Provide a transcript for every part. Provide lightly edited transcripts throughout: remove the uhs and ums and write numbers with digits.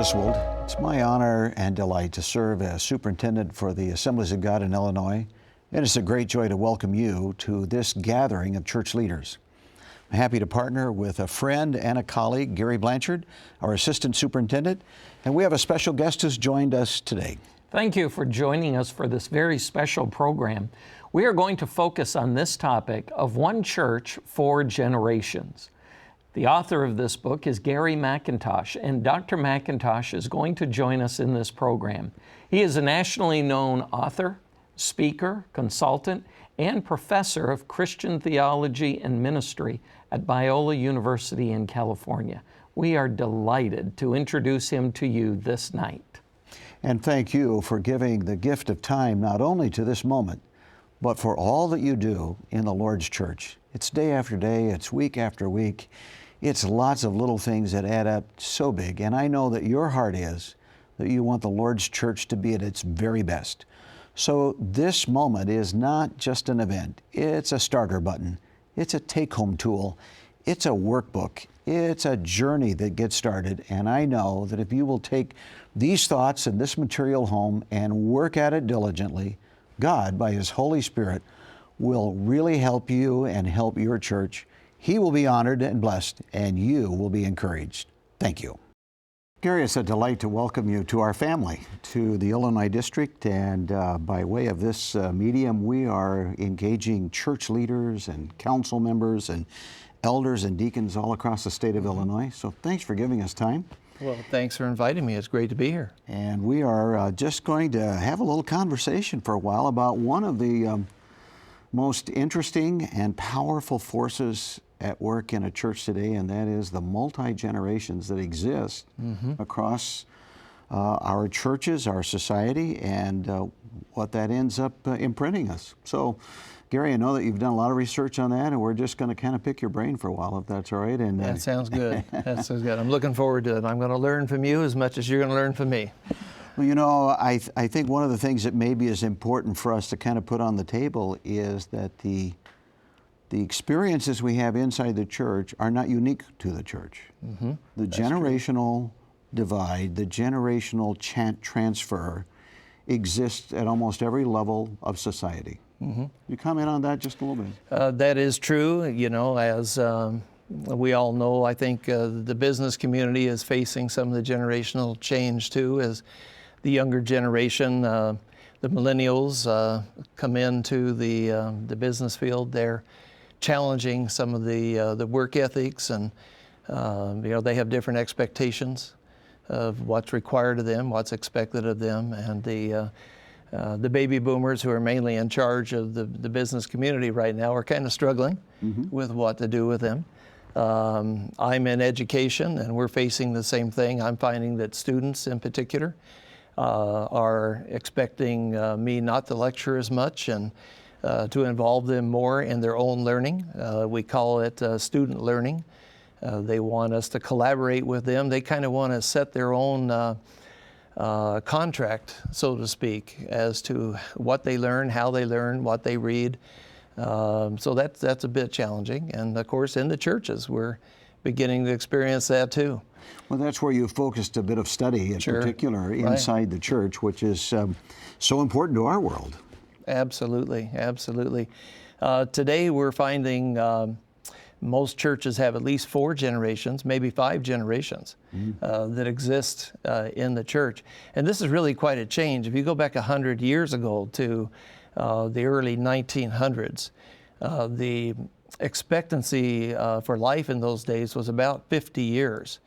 Griswold. It's my honor and delight to serve as superintendent for the Assemblies of God in Illinois, and it's a great joy to welcome you to this gathering of church leaders. I'm happy to partner with a friend and a colleague, Gary Blanchard, our assistant superintendent, and we have a special guest who's joined us today. Thank you for joining us for this very special program. We are going to focus on this topic of One Church, 4 Generations. The author of this book is Gary McIntosh, and Dr. McIntosh is going to join us in this program. He is a nationally known author, speaker, consultant, and professor of Christian theology and ministry at Biola University in California. We are delighted to introduce him to you this night. And thank you for giving the gift of time not only to this moment, but for all that you do in the Lord's church. It's day after day, it's week after week. It's lots of little things that add up so big, and I know that your heart is that you want the Lord's church to be at its very best. So this moment is not just an event. It's a starter button. It's a take-home tool. It's a workbook. It's a journey that gets started, and I know that if you will take these thoughts and this material home and work at it diligently, God, by His Holy Spirit, will really help you and help your church. He will be honored and blessed, and you will be encouraged. Thank you. Gary, it's a delight to welcome you to our family, to the Illinois District, and by way of this medium, we are engaging church leaders and council members and elders and deacons all across the state of Illinois. So thanks for giving us time. Well, thanks for inviting me. It's great to be here. And we are just going to have a little conversation for a while about one of the most interesting and powerful forces at work in a church today, and that is the multi-generations that exist across our churches, our society, and what that ends up imprinting us. So, Gary, I know that you've done a lot of research on that, and we're just going to kind of pick your brain for a while, if that's all right. And that sounds good. That sounds good. I'm looking forward to it. I'm going to learn from you as much as you're going to learn from me. Well, you know, I think one of the things that maybe is important for us to kind of put on the table is that the experiences we have inside the church are not unique to the church. The generational divide, the generational transfer exists at almost every level of society. You comment on that just a little bit? That is true. You know, as we all know, I think the business community is facing some of the generational change too, as the younger generation, the millennials, come into the business field. They're challenging some of the work ethics, and you know, they have different expectations of what's required of them, what's expected of them, and the baby boomers, who are mainly in charge of the business community right now, are kind of struggling with what to do with them. I'm in education, and we're facing the same thing. I'm finding that students in particular are expecting me not to lecture as much and to involve them more in their own learning. We call it student learning. They want us to collaborate with them. They kind of want to set their own contract, so to speak, as to what they learn, how they learn, what they read. So that's a bit challenging. And of course, in the churches, we're beginning to experience that too. Well, that's where you focused a bit of study in particular inside the church, which is so important to our world. Absolutely, absolutely. Today we're finding most churches have at least 4 generations, maybe 5 generations that exist in the church. And this is really quite a change. If you go back 100 years ago to the early 1900s, the expectancy for life in those days was about 50 years.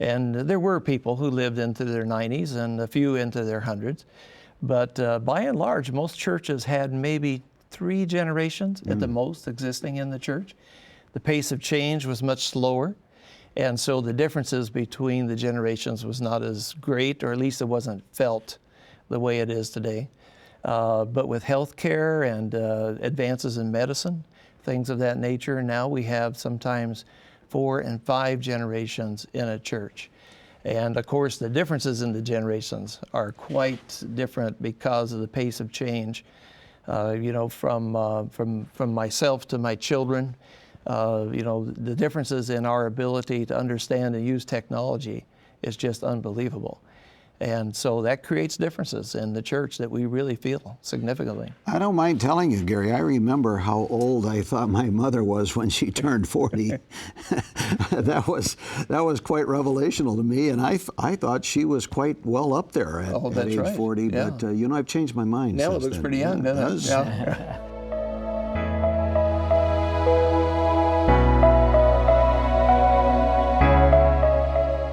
And there were people who lived into their 90s and a few into their hundreds. But by and large, most churches had maybe 3 generations at the most existing in the church. The pace of change was much slower, and so the differences between the generations was not as great, or at least it wasn't felt the way it is today. But with healthcare and advances in medicine, things of that nature, now we have sometimes 4 and 5 generations in a church. And of course, the differences in the generations are quite different because of the pace of change. You know, from myself to my children, you know, the differences in our ability to understand and use technology is just unbelievable. And so that creates differences in the church that we really feel significantly. I don't mind telling you, Gary, I remember how old I thought my mother was when she turned 40. That was quite revelational to me, and I thought she was quite well up there at, Oh, at that's age right. 40, Yeah. but I've changed my mind Now since it looks then. pretty young, Yeah, doesn't it? does. Yeah.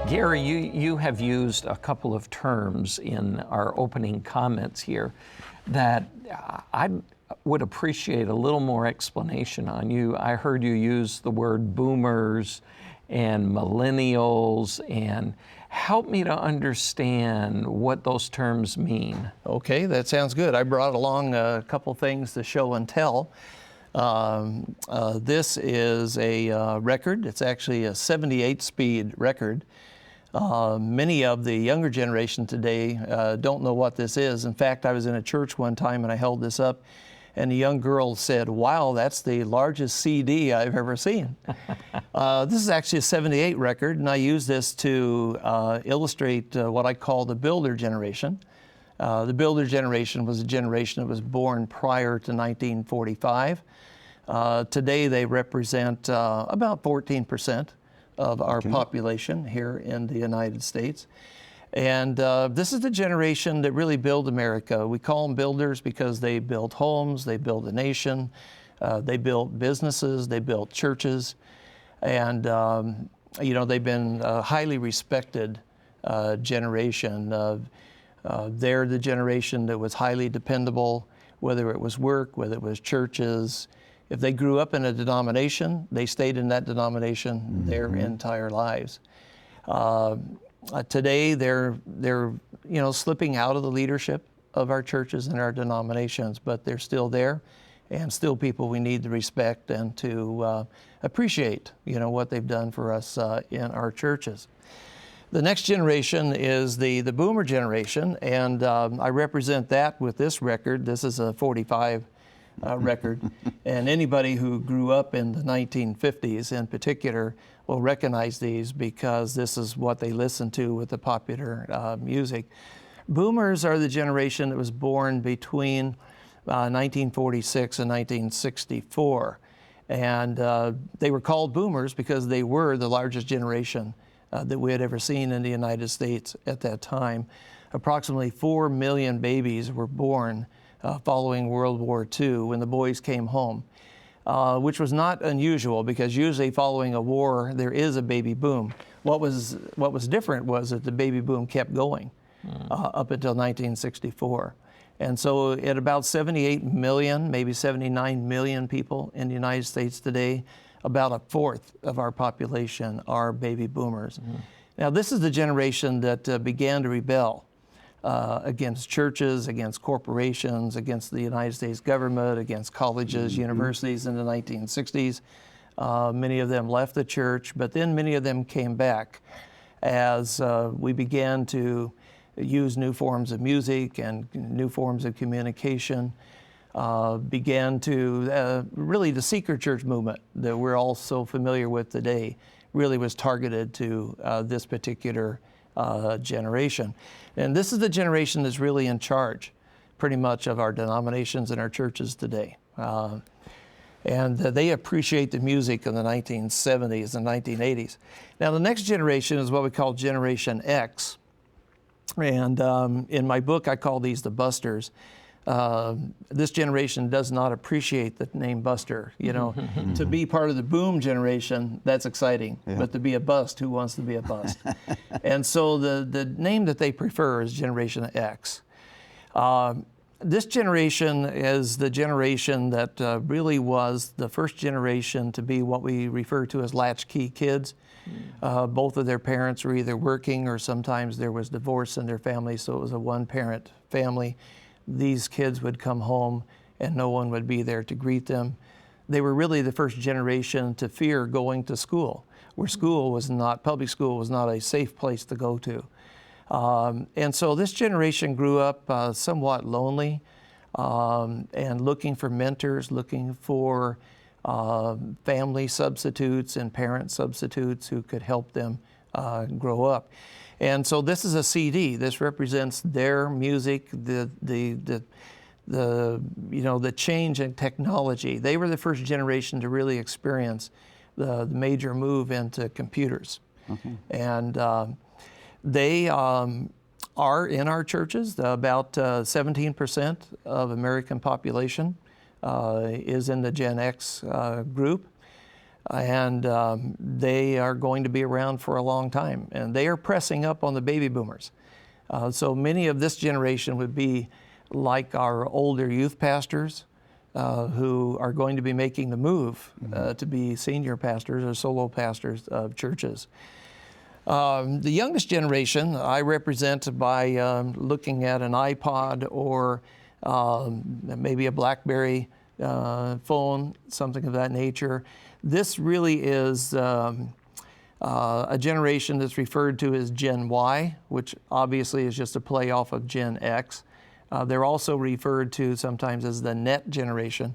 Gary, you have used a couple of terms in our opening comments here that I would appreciate a little more explanation on. I heard you use the word boomers and millennials, and help me to understand what those terms mean. Okay, that sounds good. I brought along a couple things to show and tell. This is a record. It's actually a 78-speed record. Many of the younger generation today don't know what this is. In fact, I was in a church one time and I held this up, and a young girl said, "Wow, that's the largest CD I've ever seen." This is actually a 78 record, and I use this to illustrate what I call the builder generation. The builder generation was a generation that was born prior to 1945. Today they represent about 14% of our population here in the United States. And this is the generation that really built America. We call them builders because they built homes, they built a nation, they built businesses, they built churches, and they've been a highly respected generation. They're the generation that was highly dependable, whether it was work, whether it was churches. If they grew up in a denomination, they stayed in that denomination their entire lives. Today, they're slipping out of the leadership of our churches and our denominations, but they're still there, and still people we need to respect and to appreciate, what they've done for us in our churches. The next generation is the boomer generation, and I represent that with this record. This is a 45 record, and anybody who grew up in the 1950s in particular will recognize these because this is what they listened to with the popular music. Boomers are the generation that was born between 1946 and 1964, and they were called boomers because they were the largest generation that we had ever seen in the United States at that time. Approximately 4 million babies were born following World War II when the boys came home, which was not unusual because usually following a war there is a baby boom. What was different was that the baby boom kept going up until 1964. And so at about 78 million, maybe 79 million people in the United States today, about a fourth of our population are baby boomers. Now this is the generation that began to rebel against churches, against corporations, against the United States government, against colleges, universities in the 1960s. Many of them left the church, but then many of them came back as we began to use new forms of music and new forms of communication, began to really the seeker church movement that we're all so familiar with today really was targeted to this particular generation. And this is the generation that's really in charge pretty much of our denominations and our churches today. And they appreciate the music in the 1970s and 1980s. Now the next generation is what we call Generation X. And in my book I call these the busters. This generation does not appreciate the name buster. To be part of the boom generation, that's exciting. Yeah. But to be a bust, who wants to be a bust? And so the name that they prefer is Generation X. This generation is the generation that really was the first generation to be what we refer to as latchkey kids. Both of their parents were either working or sometimes there was divorce in their family, so it was a one-parent family. These kids would come home and no one would be there to greet them. They were really the first generation to fear going to school, where public school was not a safe place to go to. And so this generation grew up somewhat lonely and looking for mentors, looking for family substitutes and parent substitutes who could help them grow up. And so this is a CD. This represents their music, the change in technology. They were the first generation to really experience the major move into computers. Okay. And they are in our churches. About 17% of American population is in the Gen X group. And they are going to be around for a long time. And they are pressing up on the baby boomers. So many of this generation would be like our older youth pastors who are going to be making the move to be senior pastors or solo pastors of churches. The youngest generation I represent by looking at an iPod or maybe a BlackBerry phone, something of that nature. This really is a generation that's referred to as Gen Y, which obviously is just a play off of Gen X. They're also referred to sometimes as the net generation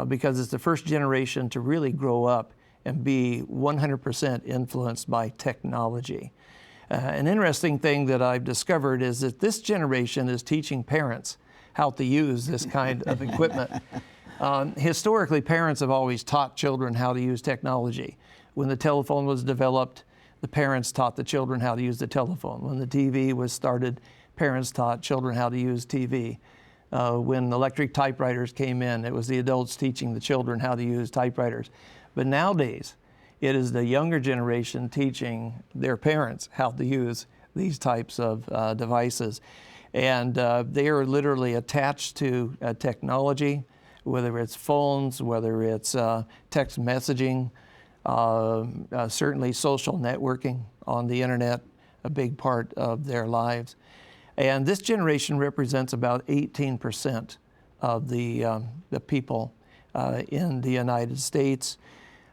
because it's the first generation to really grow up and be 100% influenced by technology. An interesting thing that I've discovered is that this generation is teaching parents how to use this kind of equipment. Historically, parents have always taught children how to use technology. When the telephone was developed, the parents taught the children how to use the telephone. When the TV was started, parents taught children how to use TV. When electric typewriters came in, it was the adults teaching the children how to use typewriters. But nowadays, it is the younger generation teaching their parents how to use these types of devices. And they are literally attached to technology, whether it's phones, whether it's text messaging, certainly social networking on the internet, a big part of their lives. And this generation represents about 18% of the people in the United States.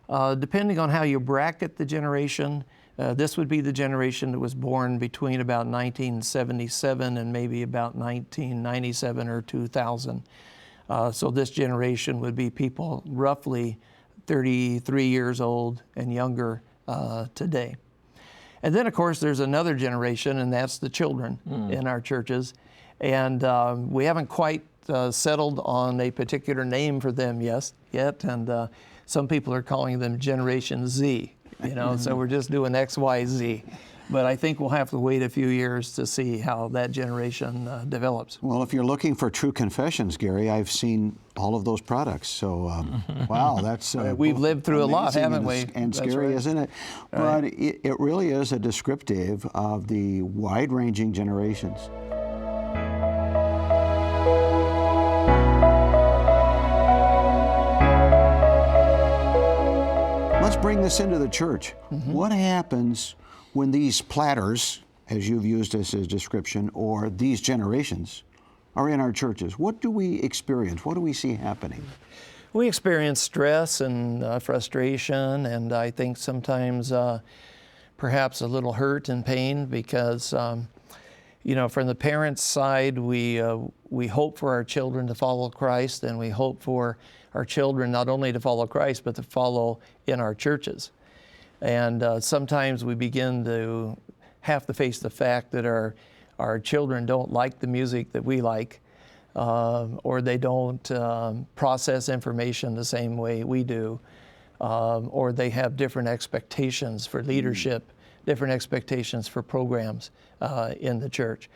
Depending on how you bracket the generation, this would be the generation that was born between about 1977 and maybe about 1997 or 2000. So this generation would be people roughly 33 years old and younger today. And then, of course, there's another generation, and that's the children in our churches. And we haven't quite settled on a particular name for them yet. And some people are calling them Generation Z, so we're just doing X, Y, Z. But I think we'll have to wait a few years to see how that generation develops. Well, if you're looking for true confessions, Gary, I've seen all of those products. So, wow, that's... We've lived through a lot, haven't we? And That's scary, right. isn't it? Right. But it really is a descriptive of the wide-ranging generations. Let's bring this into the church. What happens when these platters, as you've used as a description, or these generations are in our churches? What do we experience? What do we see happening? We experience stress and frustration, and I think sometimes perhaps a little hurt and pain because, from the parents' side, we hope for our children to follow Christ, and we hope for our children not only to follow Christ, but to follow in our churches. And sometimes we begin to have to face the fact that our children don't like the music that we like, or they don't process information the same way we do, or they have different expectations for leadership, different expectations for programs in the church.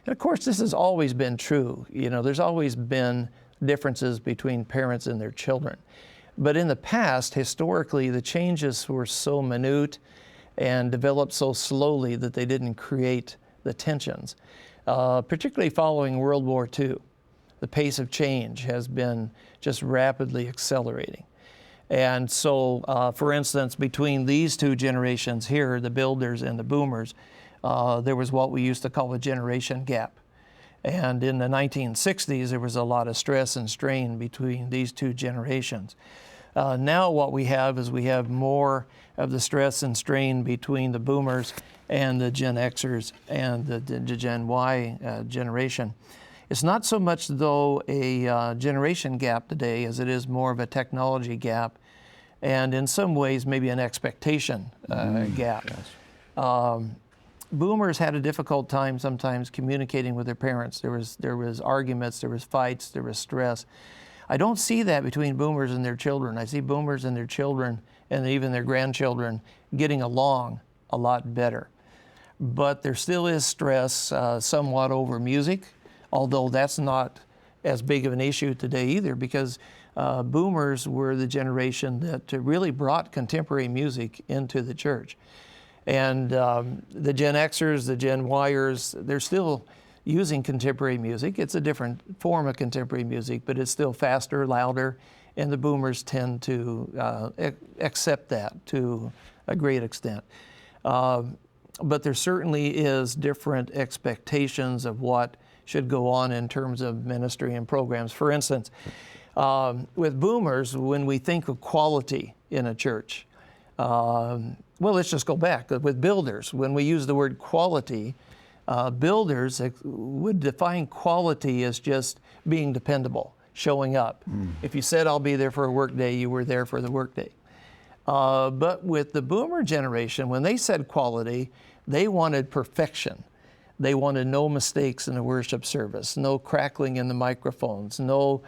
And of course, this has always been true. There's always been differences between parents and their children. But in the past, historically, the changes were so minute and developed so slowly that they didn't create the tensions. Particularly following World War II, the pace of change has been just rapidly accelerating. And so, for instance, between these two generations here, the builders and the boomers, there was what we used to call a generation gap. And in the 1960s, there was a lot of stress and strain between these two generations. Now what we have is we have more of the stress and strain between the boomers and the Gen Xers and the Gen Y generation. It's not so much, though, a generation gap today as it is more of a technology gap and in some ways maybe an expectation gap. Yes. Boomers had a difficult time sometimes communicating with their parents. There was arguments, there was fights, there was stress. I don't see that between boomers and their children. I see boomers and their children and even their grandchildren getting along a lot better. But there still is stress somewhat over music, although that's not as big of an issue today either, because boomers were the generation that really brought contemporary music into the church. And the Gen Xers, the Gen Yers, they're still using contemporary music. It's a different form of contemporary music, but it's still faster, louder, and the boomers tend to accept that to a great extent. But there certainly is different expectations of what should go on in terms of ministry and programs. For instance, with boomers, when we think of quality in a church, well, let's just go back. With builders, when we use the word quality, builders would define quality as just being dependable, showing up. If you said, I'll be there for a work day, you were there for the work day. But with the boomer generation, when they said quality, they wanted perfection. They wanted no mistakes in the worship service, no crackling in the microphones, no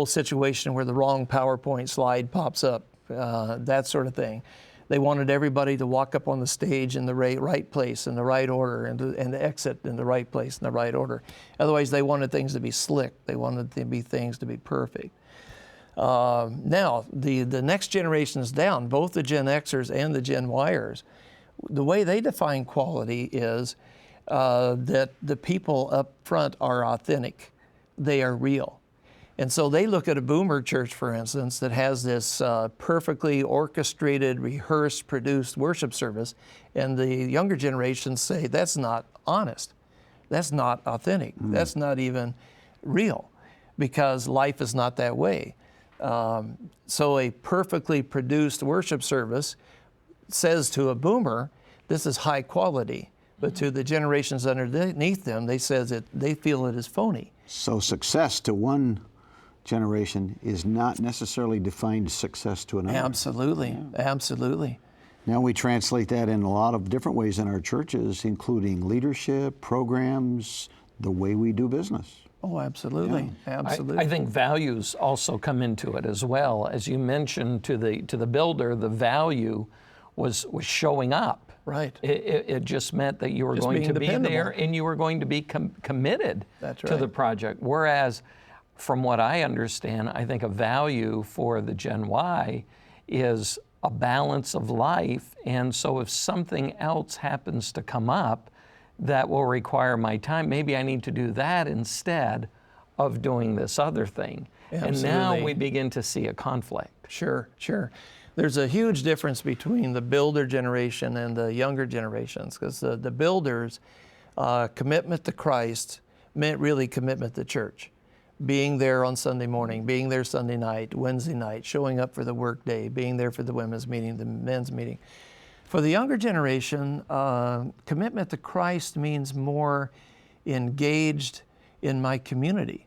situation where the wrong PowerPoint slide pops up, that sort of thing. They wanted everybody to walk up on the stage in the right place, in the right order, and to exit in the right place, in the right order. Otherwise, they wanted things to be slick. They wanted things to be perfect. Now, the next generation is down, both the Gen Xers and the Gen Yers. The way they define quality is that the people up front are authentic. They are real. And so they look at a boomer church, for instance, that has this perfectly orchestrated, rehearsed, produced worship service, and the younger generations say, that's not honest. That's not authentic. That's not even real, because life is not that way. So a perfectly produced worship service says to a boomer, this is high quality. But to the generations underneath them, they feel it is phony. So success to one generation is not necessarily defined success to another. Absolutely, absolutely. Now we translate that in a lot of different ways in our churches, including leadership, programs, the way we do business. Oh, absolutely, absolutely. I think values also come into it as well. As you mentioned, to the builder, the value was showing up. Right. It just meant that you were going to be there and you were going to be committed to the project. Whereas, from what I understand, I think a value for the Gen Y is a balance of life. And so if something else happens to come up that will require my time, maybe I need to do that instead of doing this other thing. Absolutely. And now we begin to see a conflict. Sure, sure. There's a huge difference between the builder generation and the younger generations, because the builders' commitment to Christ meant really commitment to church. Being there on Sunday morning, being there Sunday night, Wednesday night, showing up for the work day, being there for the women's meeting, the men's meeting. For the younger generation, commitment to Christ means more engaged in my community,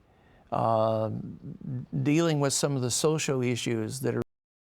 dealing with some of the social issues that are